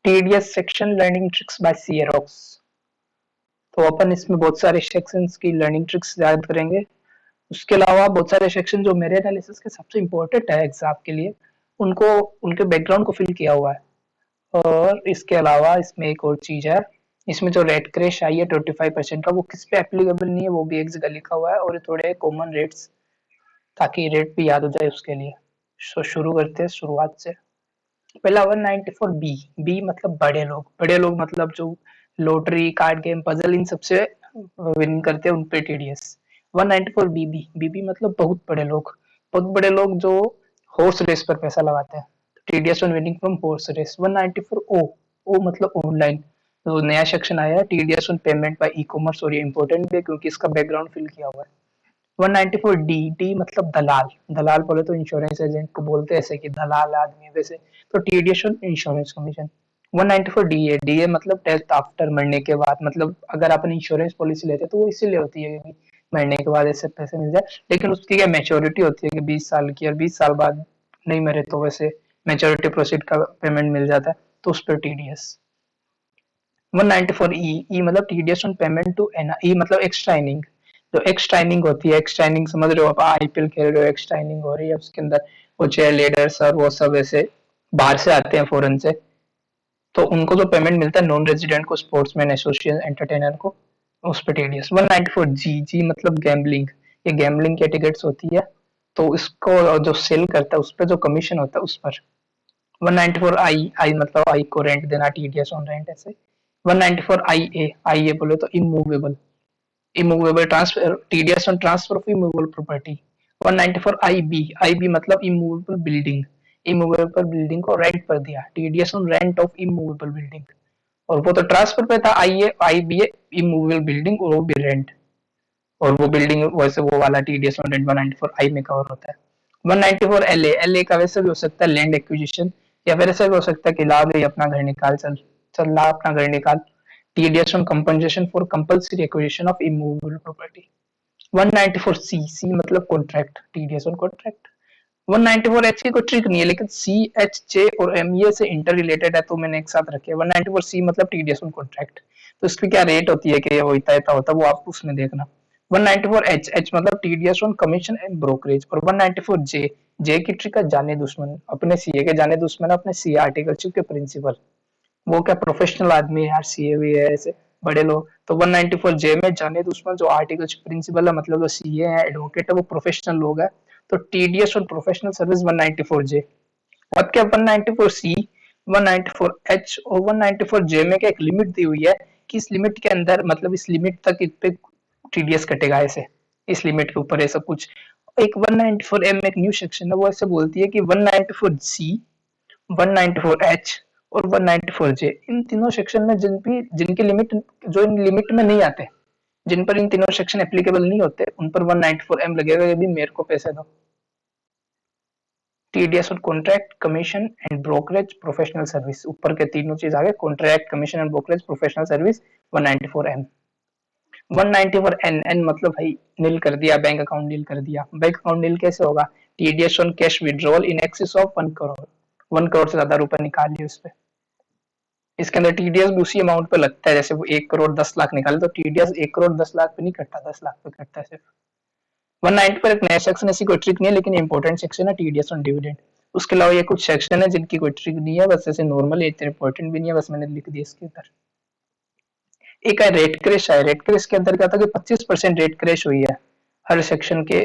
TDS section learning tricks by सीएरोक्स। तो अपन इसमें बहुत सारे सेक्शंस की लर्निंग ट्रिक्स याद करेंगे। उसके अलावा बहुत सारे सेक्शन जो मेरे एनालिसिस के सबसे इम्पोर्टेंट है एग्जाम के लिए, उनको उनके बैकग्राउंड को फिल किया हुआ है। और इसके अलावा इसमें एक और चीज है, इसमें जो रेट क्रैश आई है 25% का, वो किस पे एप्लीकेबल नहीं है वो भी एक जगह लिखा हुआ है, और ये थोड़े कॉमन रेट्स, ताकि रेट भी याद हो जाए उसके लिए। तो शुरू करते हैं शुरुआत से। पहला 194 बी। बी मतलब बड़े लोग मतलब जो लॉटरी, कार्ड गेम, पजल, इन सबसे विन करते हैं उन पे टीडीएस। 194 बीबी। बीबी मतलब बहुत बड़े लोग जो हॉर्स रेस पर पैसा लगाते हैं। TDS on winning from horse race. 194 O. O मतलब ऑनलाइन। तो नया सेक्शन आया है, TDS on payment by e commerce, और ये इंपॉर्टेंट भी है क्योंकि इसका बैकग्राउंड फिल किया हुआ है। 194 डी। डी मतलब दलाल। दलाल बोले तो इंश्योरेंस एजेंट को बोलते हैं, ऐसे कि दलाल आदमी वैसे। तो TDS insurance commission. 194 DA. DA मतलब डेथ आफ्टर, मरने के बाद। मतलब अगर अपन इंश्योरेंस पॉलिसी लेते हैं तो वो इसीलिए होती है कि मरने के बाद ऐसे पैसे मिल जाए, लेकिन उसकी क्या मैच्योरिटी होती है कि 20 साल की, और 20 साल बाद नहीं मरे तो वैसे मैच्योरिटी प्रोसीड का पेमेंट मिल जाता है, तो उस पर टीडीएस। 194 ई। ई मतलब TDS on payment to N. E मतलब एक्स्ट्रा इनिंग। जो एक्स्ट्रा इनिंग होती है, एक्स्ट्रा इनिंग समझ रहे हो आप, आईपीएल खेल रहे हो, एक्स्ट्रा इनिंग हो रही है, उसके अंदर वो चेयर लीडर्स और वो सब ऐसे बाहर से आते हैं फॉरेन से, तो उनको जो पेमेंट मिलता है नॉन रेजिडेंट को, स्पोर्ट्समैन, एसोसिएशन, एंटरटेनर को, उस पर टीडीएस। 194 जी। जी मतलब गैम्बलिंग। ये गैम्बलिंग की टिकट्स होती है, तो इसको जो सेल करता है उस पर जो कमीशन होता है उस पर। 194 आई। आई मतलब आई को रेंट देना, टीडीएस ऑन रेंट ऐसे। 194 आई ए। आई ए बोले तो immovable. Immovable transfer, TDS on transfer of immovable property. 194 I B. I B मतलब इमूवेबल बिल्डिंग। इमूवेबल बिल्डिंग को रेंट पर दिया, TDS on rent of immovable building. और वो तो ट्रांसफर पे था, I A I B a immovable building, और वो भी रेंट। और वो बिल्डिंग वैसे वो वाला टीडीएस ऑन रेंट 194 आई में कवर होता है। 194 एल ए। एल ए का वैसे भी हो सकता है लैंड एक्विजिशन, या फिर ऐसा भी हो सकता है कि ला गई अपना घर निकाल, चल चल ला अपना घर निकाल। TDS on compensation for compulsory acquisition of immovable property. 194 सी। सी मतलब contract, TDS on contract. 194 H की कोई ट्रिक नहीं है, लेकिन सी, एच, जे और एम ये से इंटर रिलेटेड है, तो मैंने एक साथ रखे। 194 सी मतलब TDS on कॉन्ट्रैक्ट, तो इसकी क्या रेट होती है कि ये होता वो आप उसमें देखना। 194 एच। एच मतलब TDS on commission and brokerage. और 194 जे। जे की ट्रिक है जाने दुश्मन, अपने सीए के जाने दुश्मन, अपने सीए आर्टिकलशिप के प्रिंसिपल। वो क्या प्रोफेशनल आदमी है यार, सीए भी है ऐसे बड़े लोग। तो 194 जे में जाने दुश्मन जो आर्टिकल प्रिंसिपल है, मतलब जो सीए है, एडवोकेट है, वो प्रोफेशनल लोग है। तो टीडीएस और प्रोफेशनल सर्विस 194 जे। अब क्या 194 सी, 194 एच और 194 जे में क्या एक लिमिट दी हुई है कि इस लिमिट के अंदर, मतलब इस लिमिट तक इत पे टीडीएस कटेगा ऐसे, इस लिमिट के ऊपर ऐसा कुछ। एक 194 एम एक न्यू सेक्शन है, वो ऐसे बोलती है कि 194 सी, 194 एच और 194 जे, इन तीनों सेक्शन में जिनकी लिमिट, जो इन लिमिट में नहीं आते, जिन पर इन तीनों सेक्शन एप्लीकेबल नहीं होते, उन पर 194 एम लगेगा, ये भी मेरे को पैसे दो। टीडीएस और contract, commission and brokerage, professional service, ऊपर के तीनों चीज आगे, contract, commission and brokerage, professional service, 194 M. 194 N. N मतलब भाई नील कर दिया, बैंक अकाउंट नील कर दिया। बैंक अकाउंट नील कैसे होगा? TDS on cash withdrawal in excess of 1 crore, 1 crore से ज्यादा रुपए निकाल लिए उस पे। इसके अंदर टीडीएस भी उसी अमाउंट पे लगता है, जैसे वो 1 करोड़ 10 लाख निकाले तो टीडीएस 1 करोड़ 10 लाख पे नहीं कटता, 10 लाख पे कटता है सिर्फ। 190 पर एक नया सेक्शन, ऐसी कोई ट्रिक नहीं है, लेकिन इंपॉर्टेंट सेक्शन है टीडीएस ऑन डिविडेंड। उसके अलावा ये कुछ सेक्शन है जिनकी कोई ट्रिक नहीं है, बस ऐसे नॉर्मल, इतने इंपॉर्टेंट भी नहीं है, बस मैंने लिख दिया इसके अंदर। एक है रेट क्रैश है। रेट क्रैश के अंदर क्या था कि 25% रेट क्रैश हुई है हर सेक्शन के,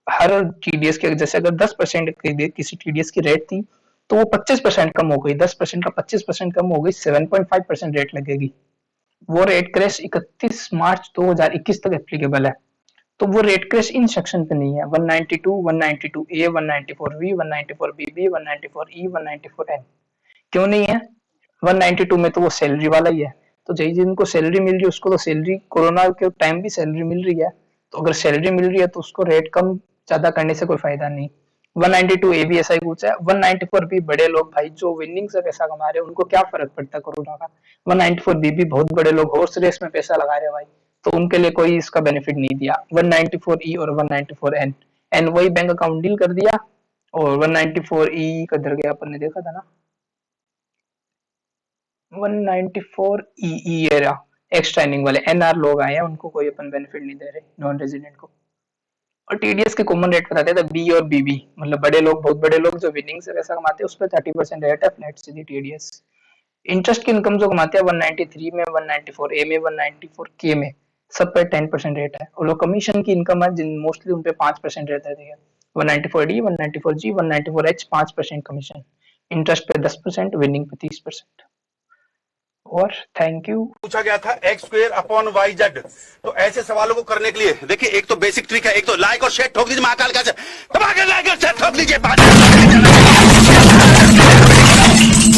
हर टीडीएस के। जैसे अगर 10% किसी टीडीएस की रेट थी, तो वो 25% कम हो गई, 10% का 25% कम हो गई, 7.5% रेट लगेगी। वो रेट क्रैश 31 मार्च 2021 तक एप्लीकेबल है। तो वो रेट क्रैश इन सेक्शन पे नहीं है। 192, 192 ए, 194 बी, 194 बीबी, 194 ई, 194 एन। क्यों नहीं है? 192 में तो वो सैलरी वाला ही है। तो जिनको सैलरी मिल रही है उसको तो सैलरी, कोरोना के टाइम भी सैलरी मिल रही है, तो अगर सैलरी मिल रही है तो उसको रेट कम ज्यादा करने से कोई फायदा नहीं। 192 ए भी ऐसा ही कुछ है। 194 भी बड़े लोग भाई जो विनिंग से पैसा कमा रहे हैं, उनको क्या फर्क पड़ता है कोरोना का। 194 बी भी बहुत बड़े लोग हॉर्स रेस में पैसा लगा रहे हैं भाई, तो उनके लिए कोई इसका बेनिफिट नहीं दिया। 194 ई और 194 एन। एन वही बैंक अकाउंट डील कर दिया, और 194 ई किधर गया, अपन ने देखा था ना, 194 ई एरा एक्स ट्रेनिंग वाले एनआर लोग आए हैं, उनको कोई अपन बेनिफिट नहीं दे रहे, नॉन रेजिडेंट को। और टीडीएस के कॉमन रेट बताते हैं बी और बीबी, मतलब बड़े लोग, बहुत बड़े लोग जो विनिंग से पैसा कमाते हैं उस पर 30% रेट है फ्लैट सीधी टीडीएस। इंटरेस्ट की इनकम जो कमाते हैं 193 में, 194 ए में, 194 के में, सब पे 10% रेट है। और जो कमीशन की इनकम है जिन मोस्टली उन पे 5% रहता है। 194 डी, 194 जी, 194 एच 5% कमीशन, इंटरेस्ट पे 10%, विनिंग पे 30%। और थैंक यू। पूछा गया था X square upon Y Z. तो ऐसे सवालों को करने के लिए देखिए, एक तो बेसिक ट्रिक है, एक तो लाइक और शेयर ठोक दीजिए, महाकाल का दबा के लाइक और शेयर ठोक दीजिए।